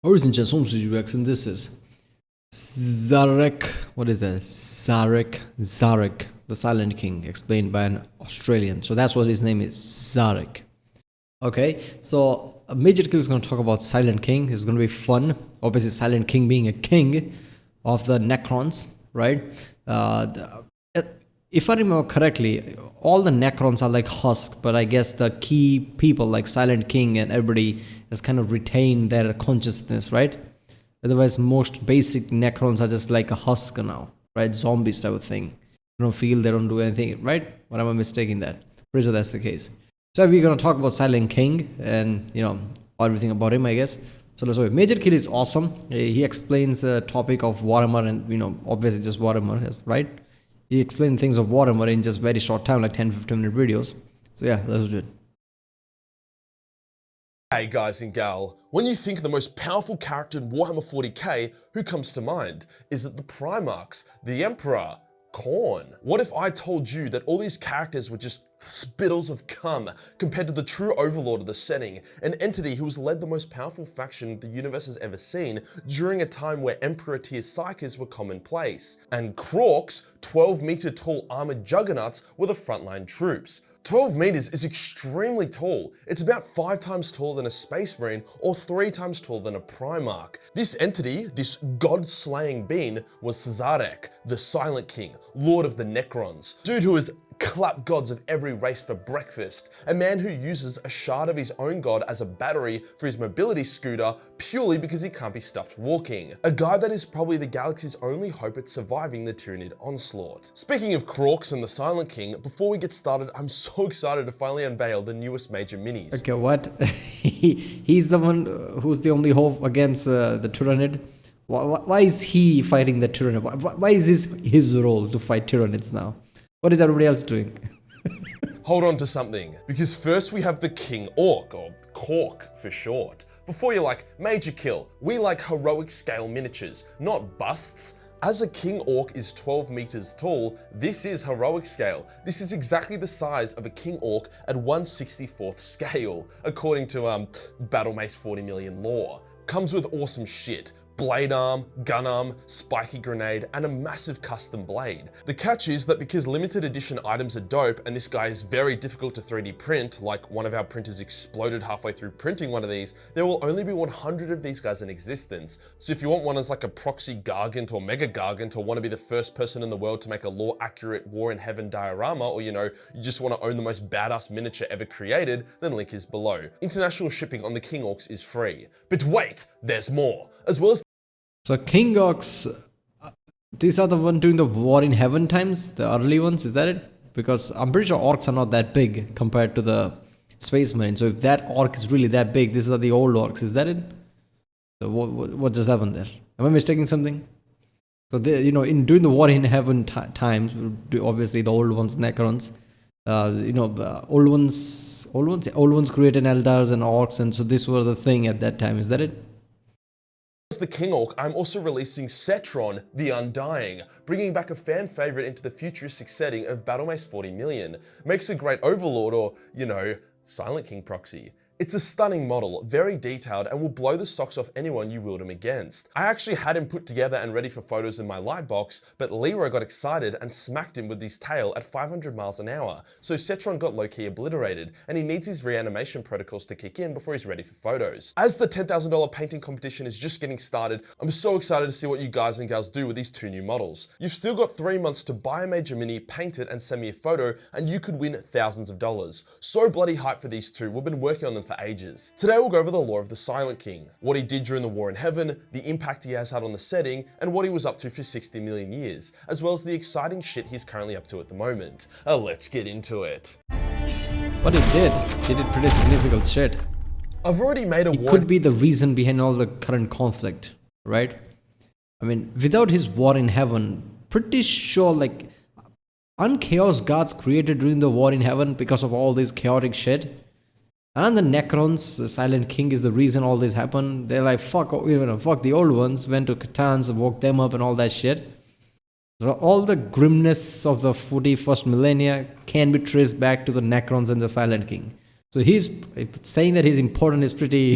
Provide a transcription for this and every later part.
Origin Rex, and this is Szarekh. What is that? Szarekh, the Silent King, explained by an Australian. So that's what his name is, Szarekh. Okay, so Major Kill is going to talk about Silent King. It's going to be fun. Obviously, Silent King being a king of the Necrons, right? If I remember correctly, all the Necrons are like husks, but I guess the key people like Silent King and everybody has kind of retained their consciousness, right? Otherwise, most basic Necrons are just like a husk now, right? Zombies type of thing. They don't feel, they don't do anything, right? Or am I mistaking that? Pretty sure that's the case. So we're going to talk about Silent King and, everything about him, I guess. So let's go. Major Kill is awesome. He explains the topic of Warhammer and, obviously just Warhammer, right? He explained things of Warhammer in just very short time, like 10-15 minute videos. So yeah, let's do it. Hey guys and gal, when you think of the most powerful character in Warhammer 40k, who comes to mind? Is it the Primarchs, the Emperor, Khorne? What if I told you that all these characters were just spittles of cum compared to the true overlord of the setting, an entity who has led the most powerful faction the universe has ever seen during a time where Emperor tier psykers were commonplace, and Krorks, 12-meter tall armored juggernauts, were the frontline troops. 12 meters is extremely tall. It's about 5 times taller than a Space Marine or 3 times taller than a Primarch. This entity, this god-slaying being, was Szarekh, the Silent King, Lord of the Necrons. Dude who has clapped gods of every race for breakfast. A man who uses a shard of his own god as a battery for his mobility scooter purely because he can't be stuffed walking. A guy that is probably the galaxy's only hope at surviving the Tyranid onslaught. Speaking of Krorks and the Silent King, before we get started, I'm so excited to finally unveil the newest major minis. Okay, what? He's the one who's the only hope against the Tyranid. Why is he fighting the Tyranid? Why is this his role to fight Tyranids now? What is everybody else doing? Hold on to something, because first we have the King Orc, or Kork for short. Before you're like, Major Kill, we like heroic scale miniatures, not busts. As a King Orc is 12 meters tall, this is heroic scale. This is exactly the size of a King Orc at 1/64th scale, according to Battle Mace 40 million lore. Comes with awesome shit. Blade arm, gun arm, spiky grenade, and a massive custom blade. The catch is that because limited edition items are dope and this guy is very difficult to 3D print, like one of our printers exploded halfway through printing one of these, there will only be 100 of these guys in existence. So if you want one as like a proxy Gargant or Mega Gargant, or want to be the first person in the world to make a lore accurate War in Heaven diorama, or you just want to own the most badass miniature ever created, then link is below. International shipping on the King Orcs is free. But wait, there's more. As well as So King Orcs, these are the ones doing the War in Heaven times, the early ones, is that it? Because I'm pretty sure orcs are not that big compared to the Space Marine. So if that orc is really that big, these are the old orcs, is that it? So what just happened there? Am I mistaking something? So they, in doing the War in Heaven times, obviously the old ones, Necrons, old ones created Eldars and orcs, and so this was the thing at that time, is that it? As the King Orc, I'm also releasing Setron, the Undying, bringing back a fan favorite into the futuristic setting of Battle Mace 40 million. Makes a great Overlord or, Silent King proxy. It's a stunning model, very detailed, and will blow the socks off anyone you wield him against. I actually had him put together and ready for photos in my lightbox, but Leroy got excited and smacked him with his tail at 500 miles an hour. So Setron got low-key obliterated, and he needs his reanimation protocols to kick in before he's ready for photos. As the $10,000 painting competition is just getting started, I'm so excited to see what you guys and gals do with these 2 new models. You've still got 3 months to buy a Major Mini, paint it, and send me a photo, and you could win thousands of dollars. So bloody hyped for these 2, we've been working on them for ages. Today we'll go over the lore of the Silent King, what he did during the War in Heaven, the impact he has had on the setting, and what he was up to for 60 million years, as well as the exciting shit he's currently up to at the moment. Let's get into it. What he did pretty significant shit. I've already made a It could be the reason behind all the current conflict, right? I mean, without his War in Heaven, pretty sure like unchaos gods created during the War in Heaven because of all this chaotic shit. And the Necrons, the Silent King is the reason all this happened. They're like, fuck the old ones, went to Catans, woke them up and all that shit. So all the grimness of the 41st millennia can be traced back to the Necrons and the Silent King. So he's saying that he's important is pretty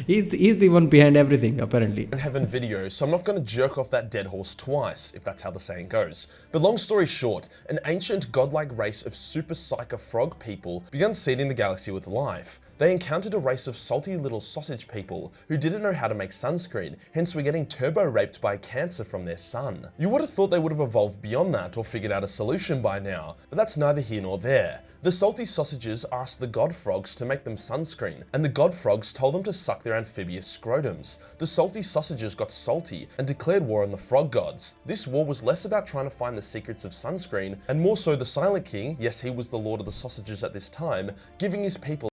He's the one behind everything, apparently. in heaven video, so I'm not going to jerk off that dead horse twice, if that's how the saying goes. But long story short, an ancient godlike race of super psycho frog people began seeding the galaxy with life. They encountered a race of salty little sausage people who didn't know how to make sunscreen, hence we're getting turbo-raped by cancer from their sun. You would have thought they would have evolved beyond that or figured out a solution by now, but that's neither here nor there. The salty sausages asked the god frogs to make them sunscreen, and the god frogs told them to suck their amphibious scrotums. The salty sausages got salty and declared war on the frog gods. This war was less about trying to find the secrets of sunscreen, and more so the Silent King, yes he was the lord of the sausages at this time, giving his people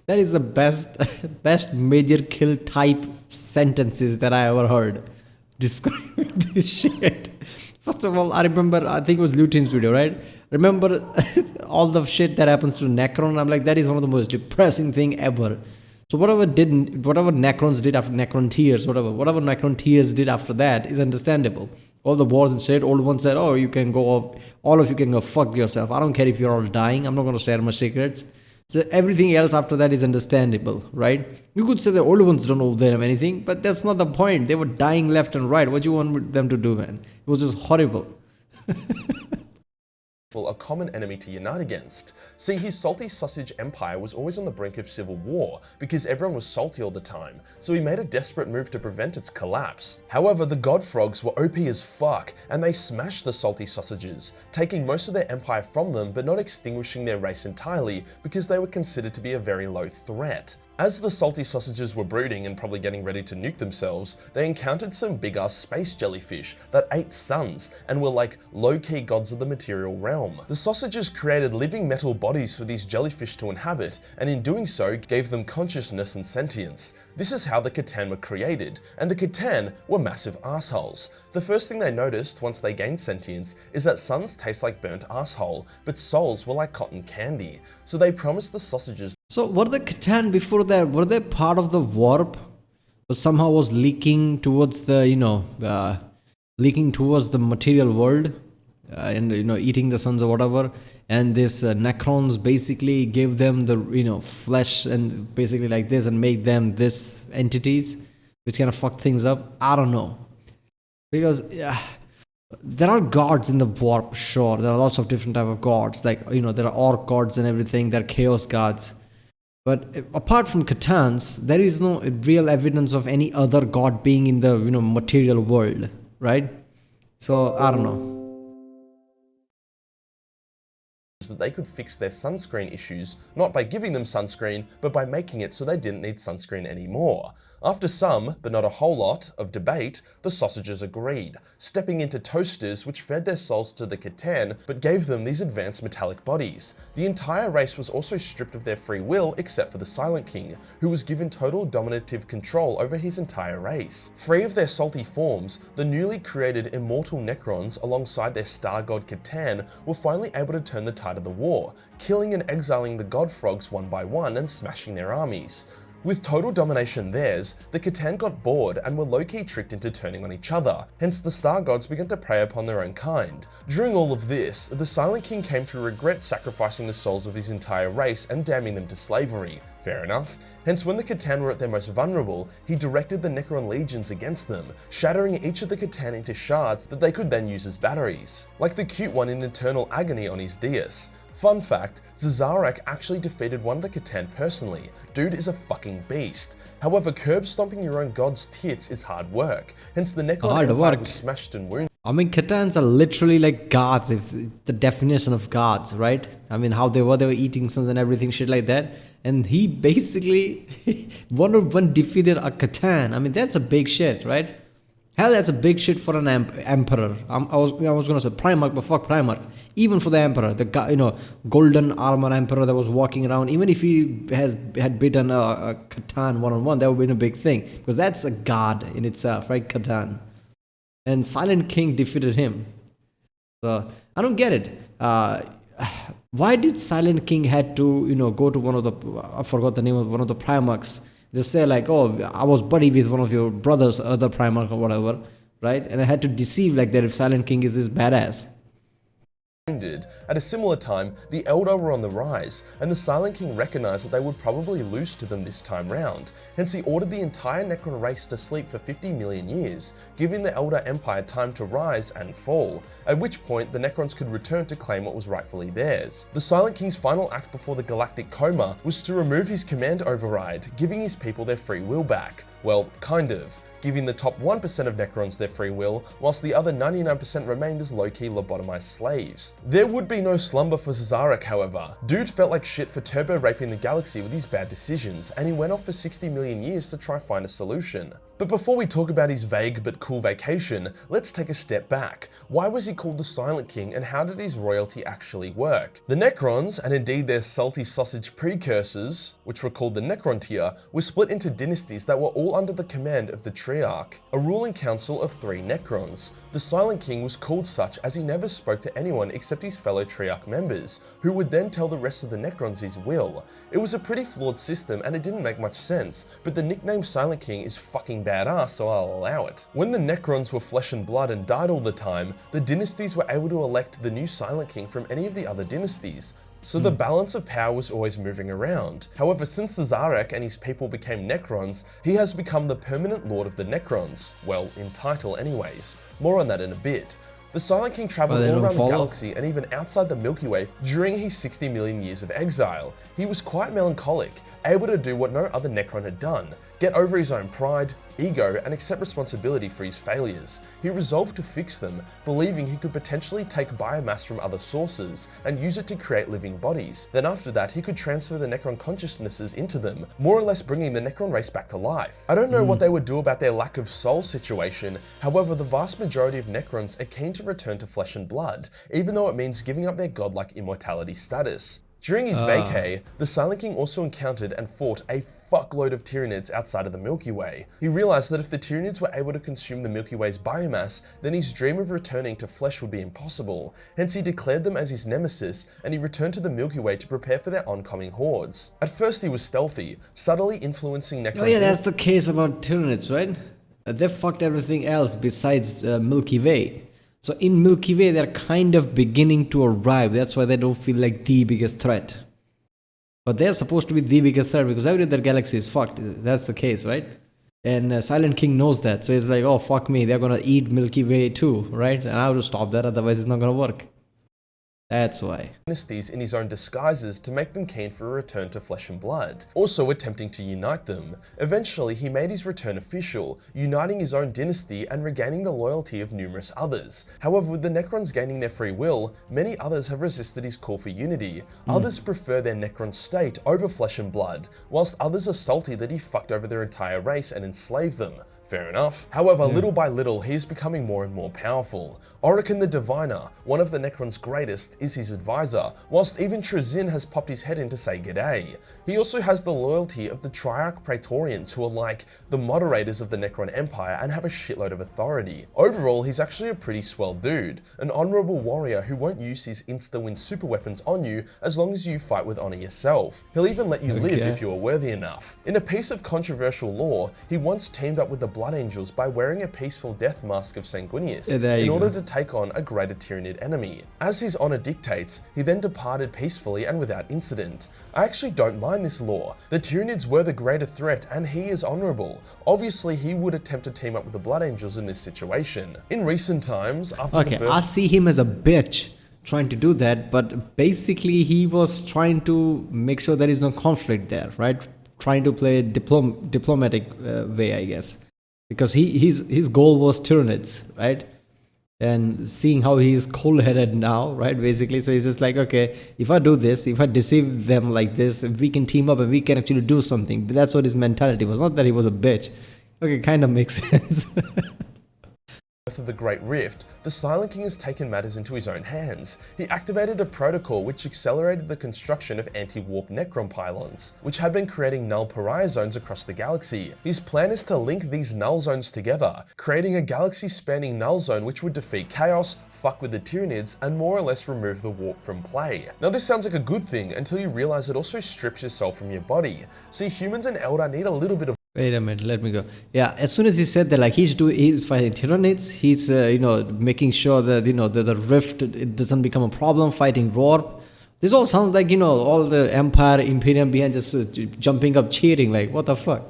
That is the best major kill type sentences that I ever heard describing this shit. First of all, I remember, I think it was Lutin's video, right? Remember all the shit that happens to Necron? I'm like, that is one of the most depressing thing ever. So whatever Necrons did after Necron Tears, whatever Necron Tears did after that is understandable. All the wars and shit, old ones said, oh, you can go, all of you can go fuck yourself. I don't care if you're all dying. I'm not going to share my secrets. So everything else after that is understandable, right? You could say the old ones don't owe them anything, but that's not the point. They were dying left and right. What do you want them to do, man? It was just horrible. a common enemy to unite against. See, his salty sausage empire was always on the brink of civil war because everyone was salty all the time, so he made a desperate move to prevent its collapse. However, the god frogs were OP as fuck and they smashed the salty sausages, taking most of their empire from them but not extinguishing their race entirely because they were considered to be a very low threat. As the salty sausages were brooding and probably getting ready to nuke themselves, they encountered some big-ass space jellyfish that ate suns and were like low-key gods of the material realm. The sausages created living metal bodies for these jellyfish to inhabit, and in doing so gave them consciousness and sentience. This is how the Catan were created, and the Catan were massive assholes. The first thing they noticed once they gained sentience is that suns taste like burnt asshole, but souls were like cotton candy. So they promised the sausages. So were the Catan before that, were they part of the warp? Or somehow was leaking towards the, leaking towards the material world? And eating the suns or whatever, and this Necrons basically gave them the flesh and basically like this and make them this entities, which kind of fuck things up. I don't know, because there are gods in the warp, sure. There are lots of different type of gods, like there are orc gods and everything. There are chaos gods, but apart from Catans, there is no real evidence of any other god being in the material world, right? So I don't know. That they could fix their sunscreen issues, not by giving them sunscreen, but by making it so they didn't need sunscreen anymore. After some, but not a whole lot, of debate, the sausages agreed, stepping into toasters which fed their souls to the Catan, but gave them these advanced metallic bodies. The entire race was also stripped of their free will except for the Silent King, who was given total dominative control over his entire race. Free of their salty forms, the newly created immortal Necrons alongside their star god Catan were finally able to turn the tide of the war, killing and exiling the god frogs one by one and smashing their armies. With total domination theirs, the Catan got bored and were low-key tricked into turning on each other, hence the star gods began to prey upon their own kind. During all of this, the Silent King came to regret sacrificing the souls of his entire race and damning them to slavery. Fair enough. Hence when the Catan were at their most vulnerable, he directed the Necron legions against them, shattering each of the Catan into shards that they could then use as batteries, like the cute one in Eternal Agony on his dais. Fun fact, Szarekh actually defeated one of the Catan personally. Dude is a fucking beast. However, curb stomping your own god's tits is hard work, hence the Necron Empire was smashed and wounded. I mean, Catans are literally like gods, if the definition of gods, right? I mean, how they were eating suns and everything, shit like that. And he basically one defeated a Catan. I mean, that's a big shit, right? Hell, that's a big shit for an emperor. I was gonna say Primarch, but fuck Primarch. Even for the emperor, the guy, golden armor emperor that was walking around, even if he had beaten a Catan one-on-one, that would have been a big thing, because that's a god in itself, right? Catan. And Silent King defeated him. So I don't get it. Why did Silent King had to go to one of the, I forgot the name of one of the Primarchs, just say like, oh, I was buddy with one of your brothers, other Primarch or whatever, right? And I had to deceive like that if Silent King is this badass. did. At a similar time, the Eldar were on the rise, and the Silent King recognized that they would probably lose to them this time round. Hence he ordered the entire Necron race to sleep for 50 million years, giving the Eldar Empire time to rise and fall, at which point the Necrons could return to claim what was rightfully theirs. The Silent King's final act before the galactic coma was to remove his command override, giving his people their free will back. Well, kind of, giving the top 1% of Necrons their free will, whilst the other 99% remained as low-key lobotomized slaves. There would be no slumber for Szarekh, however. Dude felt like shit for turbo-raping the galaxy with his bad decisions, and he went off for 60 million years to try find a solution. But before we talk about his vague but cool vacation, let's take a step back. Why was he called the Silent King, and how did his royalty actually work? The Necrons, and indeed their salty sausage precursors, which were called the Necron tier, were split into dynasties that were all under the command of the Triarch, a ruling council of 3 Necrons. The Silent King was called such as he never spoke to anyone except his fellow Triarch members, who would then tell the rest of the Necrons his will. It was a pretty flawed system and it didn't make much sense, but the nickname Silent King is fucking badass, so I'll allow it. When the Necrons were flesh and blood and died all the time, the dynasties were able to elect the new Silent King from any of the other dynasties. So the balance of power was always moving around. However, since Szarekh and his people became Necrons, he has become the permanent lord of the Necrons. Well, in title anyways. More on that in a bit. The Silent King traveled all around the galaxy and even outside the Milky Way during his 60 million years of exile. He was quite melancholic, able to do what no other Necron had done, get over his own pride, ego, and accept responsibility for his failures. He resolved to fix them, believing he could potentially take biomass from other sources and use it to create living bodies. Then after that, he could transfer the Necron consciousnesses into them, more or less bringing the Necron race back to life. I don't know what they would do about their lack of soul situation, however, the vast majority of Necrons are keen to return to flesh and blood, even though it means giving up their godlike immortality status. During his vacay, the Silent King also encountered and fought a fuckload of Tyranids outside of the Milky Way. He realized that if the Tyranids were able to consume the Milky Way's biomass, then his dream of returning to flesh would be impossible. Hence he declared them as his nemesis, and he returned to the Milky Way to prepare for their oncoming hordes. At first he was stealthy, subtly influencing Necron. Oh yeah, that's the case about Tyranids, right? They fucked everything else besides Milky Way. So in Milky Way, they're kind of beginning to arrive. That's why they don't feel like the biggest threat. But they're supposed to be the biggest threat because every other galaxy is fucked. That's the case, right? And Silent King knows that. So he's like, oh, fuck me. They're going to eat Milky Way too, right? And I have to stop that. Otherwise, it's not going to work. That's why. Dynasties in his own disguises to make them keen for a return to flesh and blood, also attempting to unite them. Eventually, he made his return official, uniting his own dynasty and regaining the loyalty of numerous others. However, with the Necrons gaining their free will, many others have resisted his call for unity. Others prefer their Necron state over flesh and blood, whilst others are salty that he fucked over their entire race and enslaved them. Fair enough. However, little by little, he is becoming more and more powerful. Orokin the Diviner, one of the Necron's greatest, is his advisor, whilst even Trazyn has popped his head in to say g'day. He also has the loyalty of the Triarch Praetorians, who are like the moderators of the Necron Empire and have a shitload of authority. Overall, he's actually a pretty swell dude, an honourable warrior who won't use his insta-win super weapons on you as long as you fight with honour yourself. He'll even let you live if you are worthy enough. In a piece of controversial lore, he once teamed up with the Blood Angels by wearing a peaceful death mask of Sanguinius in order to take on a greater Tyranid enemy. As his honor dictates, he then departed peacefully and without incident. I actually don't mind this lore. The Tyranids were the greater threat and he is honorable. Obviously, he would attempt to team up with the Blood Angels in this situation. In recent times, after the birth— I see him as a bitch trying to do that, but basically he was trying to make sure there is no conflict there, right? Trying to play a diplomatic way, I guess. Because his goal was Tyranids, right? And seeing how he's cold-headed now, right? Basically, so he's just like, okay, if I do this, if I deceive them like this, if we can team up and we can actually do something. But that's what his mentality was. Not that he was a bitch. Okay, kind of makes sense. of the Great Rift, the Silent King has taken matters into his own hands. He activated a protocol which accelerated the construction of anti-warp Necron pylons, which had been creating null pariah zones across the galaxy. His plan is to link these null zones together, creating a galaxy-spanning null zone which would defeat chaos, fuck with the Tyranids, and more or less remove the warp from play. Now this sounds like a good thing until you realize it also strips your soul from your body. See, humans and Eldar need a little bit of Wait a minute, let me go. Yeah, as soon as he said that, like he's fighting Tyranids, he's making sure that the rift it doesn't become a problem. Fighting Warp. This all sounds like all the Empire Imperium behind just jumping up, cheering. Like what the fuck?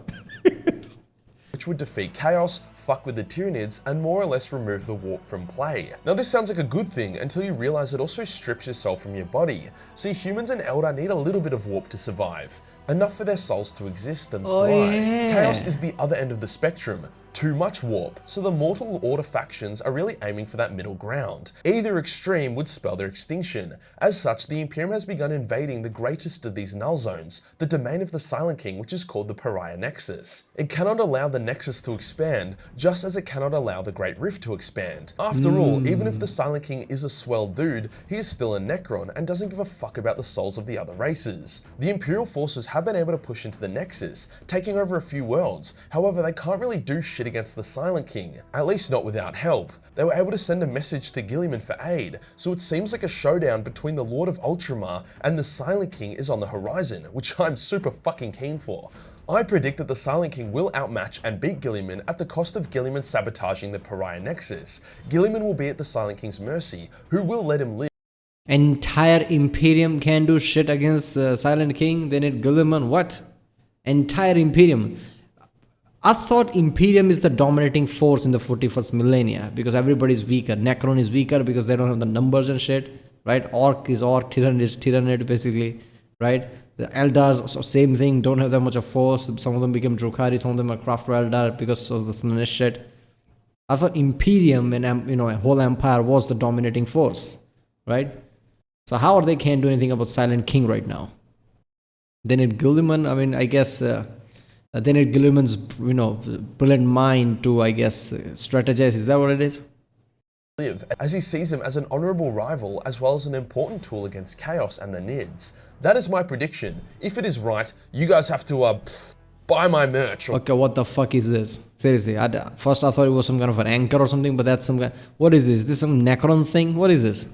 Which would defeat Chaos, fuck with the Tyranids, and more or less remove the warp from play. Now this sounds like a good thing until you realize it also strips your soul from your body. See, humans and Eldar need a little bit of warp to survive. Enough for their souls to exist and thrive. Yeah. Chaos is the other end of the spectrum. Too much warp. So the Mortal Order factions are really aiming for that middle ground. Either extreme would spell their extinction. As such, the Imperium has begun invading the greatest of these null zones, the domain of the Silent King, which is called the Pariah Nexus. It cannot allow the Nexus to expand, just as it cannot allow the Great Rift to expand. After all, even if the Silent King is a swell dude, he is still a Necron and doesn't give a fuck about the souls of the other races. The Imperial forces have been able to push into the Nexus, taking over a few worlds. However, they can't really do shit against the Silent King, at least not without help. They were able to send a message to Guilliman for aid, so it seems like a showdown between the Lord of Ultramar and the Silent King is on the horizon, which I'm super fucking keen for. I predict that the Silent King will outmatch and beat Guilliman at the cost of Guilliman sabotaging the Pariah Nexus. Guilliman will be at the Silent King's mercy, who will let him live. Entire Imperium can do shit against Silent King. They need Guilliman. What? Entire Imperium. I thought Imperium is the dominating force in the 41st millennia because everybody's weaker. Necron is weaker because they don't have the numbers and shit, right? Orc is Orc, Tyranid is Tyranid, basically, right? The Eldars, so same thing, don't have that much of force. Some of them become Drukhari, some of them are Crafter Eldar because of the Slanesh shit. I thought Imperium and a whole empire was the dominating force, right? So how are they can't do anything about Silent King right now? They need Guilliman. I mean, I guess they need Guilliman's brilliant mind to, I guess, strategize. Is that what it is? As he sees him as an honourable rival as well as an important tool against Chaos and the Nids. That is my prediction. If it is right, you guys have to buy my merch. Okay, what the fuck is this? Seriously, first I thought it was some kind of an anchor or something, but that's some kind. What is this? Is this some Necron thing? What is this?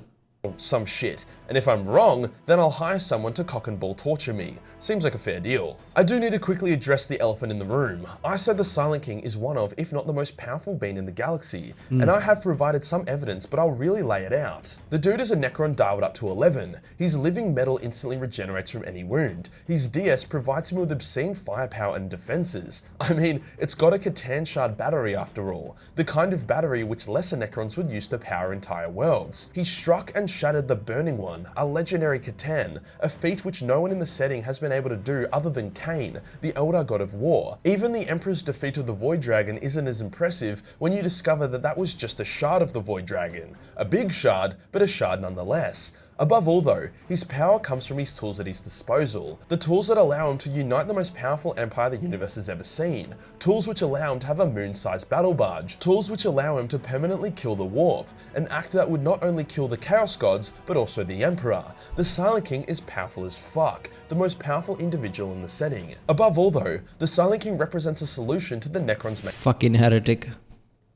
Some shit. And if I'm wrong, then I'll hire someone to cock and ball torture me. Seems like a fair deal. I do need to quickly address the elephant in the room. I said the Silent King is one of, if not the most powerful being in the galaxy, and I have provided some evidence, but I'll really lay it out. The dude is a Necron dialed up to 11. His living metal instantly regenerates from any wound. His DS provides him with obscene firepower and defenses. I mean, it's got a Catan shard battery after all, the kind of battery which lesser Necrons would use to power entire worlds. He struck and shattered the Burning One, a legendary Catan, a feat which no one in the setting has been able to do other than Cain, the Eldar god of war. Even the Emperor's defeat of the Void Dragon isn't as impressive when you discover that that was just a shard of the Void Dragon. A big shard, but a shard nonetheless. Above all though, his power comes from his tools at his disposal. The tools that allow him to unite the most powerful empire the universe has ever seen. Tools which allow him to have a moon-sized battle barge. Tools which allow him to permanently kill the warp. An act that would not only kill the Chaos Gods, but also the Emperor. The Silent King is powerful as fuck, the most powerful individual in the setting. Above all though, the Silent King represents a solution to the Necron's Fucking heretic.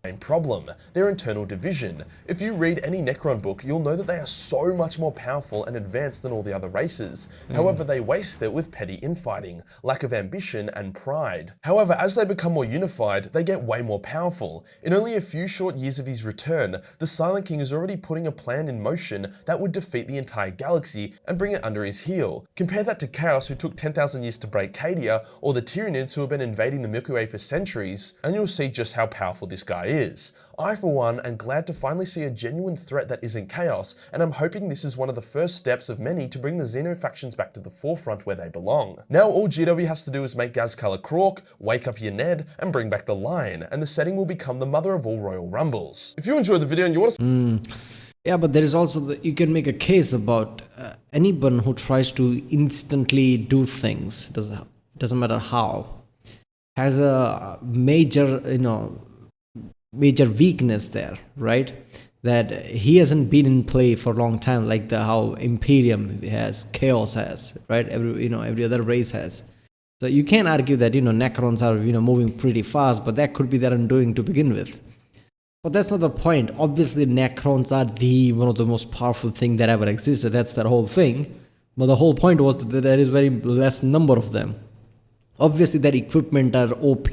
main problem, their internal division. If you read any Necron book, you'll know that they are so much more powerful and advanced than all the other races. However, they waste it with petty infighting, lack of ambition, and pride. However, as they become more unified, they get way more powerful. In only a few short years of his return, the Silent King is already putting a plan in motion that would defeat the entire galaxy and bring it under his heel. Compare that to Chaos, who took 10,000 years to break Cadia, or the Tyranids, who have been invading the Milky Way for centuries, and you'll see just how powerful this guy is. I, for one, am glad to finally see a genuine threat that isn't Chaos, and I'm hoping this is one of the first steps of many to bring the Xeno factions back to the forefront where they belong. Now all GW has to do is make Gazkala a Krork, wake up your Ned, and bring back the Lion, and the setting will become the mother of all Royal Rumbles. If you enjoyed the video and you want to Yeah, but there is also you can make a case about anyone who tries to instantly do things, doesn't matter how, has a major major weakness there, right? That he hasn't been in play for a long time, like how Imperium has, Chaos has, right? Every other race has. So you can't argue that Necrons are moving pretty fast, but that could be their undoing to begin with. But that's not the point. Obviously, Necrons are one of the most powerful thing that ever existed. That's their whole thing. But the whole point was that there is very less number of them. Obviously, their equipment are OP,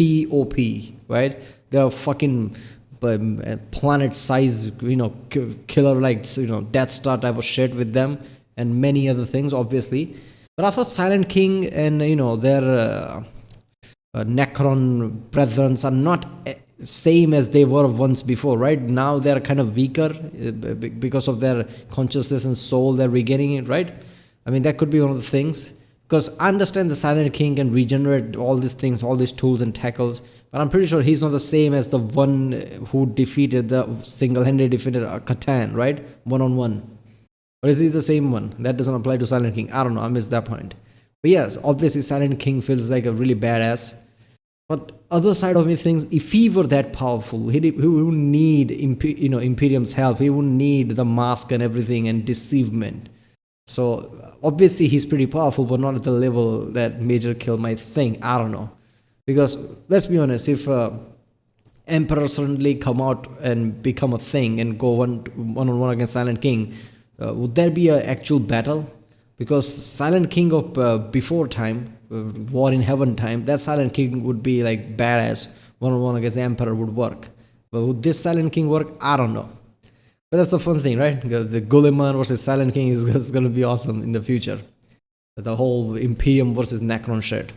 right? They're fucking planet-size, killer like Death Star type of shit with them, and many other things, obviously. But I thought Silent King and their Necron brethren are not same as they were once before, right? Now they're kind of weaker because of their consciousness and soul they're regaining it, right? I mean, that could be one of the things. Because I understand the Silent King can regenerate all these things, all these tools and tackles, but I'm pretty sure he's not the same as the one who single-handedly defeated Catan, right? One-on-one. Or is he the same one? That doesn't apply to Silent King. I don't know, I missed that point. But yes, obviously Silent King feels like a really badass. But other side of me thinks, if he were that powerful, he wouldn't need Imperium's help. He wouldn't need the mask and everything and deceivement. So obviously he's pretty powerful, but not at the level that Major Kill might think. I don't know. Because let's be honest, if Emperor suddenly come out and become a thing and go one-on-one against Silent King, would there be an actual battle? Because Silent King of before time, War in Heaven time, that Silent King would be like badass. One-on-one against the Emperor would work. But would this Silent King work? I don't know. But that's a fun thing, right? The Gulliman versus Silent King is going to be awesome in the future. The whole Imperium versus Necron shit.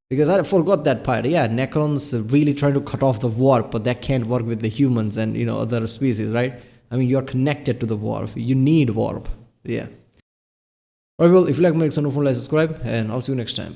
Because I forgot that part. Yeah, Necron's really trying to cut off the warp, but that can't work with the humans and other species, right? I mean, you're connected to the warp. You need warp. Yeah. Alright, well, if you like my content, don't forget to like, subscribe, and I'll see you next time.